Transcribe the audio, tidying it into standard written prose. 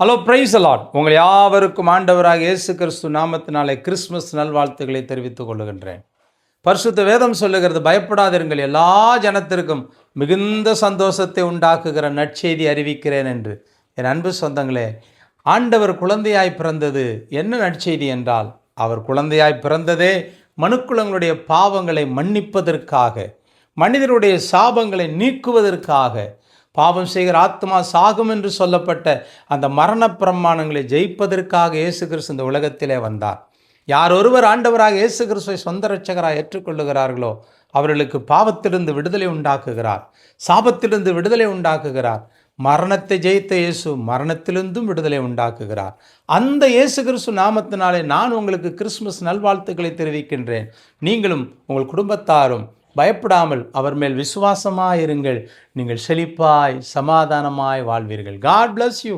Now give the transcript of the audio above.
Hello, price allot. உங்கள் யாவருக்கும் ஆண்டவராக இயேசு கிறிஸ்து நாமத்தினாலே கிறிஸ்மஸ் நல்வாழ்த்துக்களை தெரிவித்துக் கொள்ளுகின்றேன். பரிசுத்த வேதம் சொல்லுகிறது, பயப்படாதிருங்கள், எல்லா ஜனத்திற்கும் மிகுந்த சந்தோஷத்தை உண்டாக்குகிற நற்செய்தி அறிவிக்கிறேன் என்று. என் அன்பு சொந்தங்களே, ஆண்டவர் குழந்தையாய் பிறந்தது என்ன நற்செய்தி என்றால், அவர் குழந்தையாய் பிறந்ததே மனுக்குலங்களுடைய பாவங்களை மன்னிப்பதற்காக, மனிதருடைய சாபங்களை நீக்குவதற்காக. பாவம் செய்கிற ஆத்மா சாகும் என்று சொல்லப்பட்ட அந்த மரண பிரமாணங்களை ஜெயிப்பதற்காக இயேசு கிறிஸ்து இந்த உலகத்திலே வந்தார். யார் ஒருவர் ஆண்டவராக இயேசு கிறிஸ்துவை சொந்த இரட்சகராக ஏற்றுக்கொள்ளுகிறார்களோ அவர்களுக்கு பாவத்திலிருந்து விடுதலை உண்டாக்குகிறார், சாபத்திலிருந்து விடுதலை உண்டாக்குகிறார். மரணத்தை ஜெயித்த இயேசு மரணத்திலிருந்தும் விடுதலை உண்டாக்குகிறார். அந்த இயேசு கிறிஸ்து நாமத்தினாலே நான் உங்களுக்கு கிறிஸ்துமஸ் நல்வாழ்த்துக்களை தெரிவிக்கின்றேன். நீங்களும் உங்கள் குடும்பத்தாரும் பயப்படாமல் அவர் மேல் விசுவாசமாயிருங்கள். நீங்கள் செழிப்பாய் சமாதானமாய் வாழ்வீர்கள். God bless you.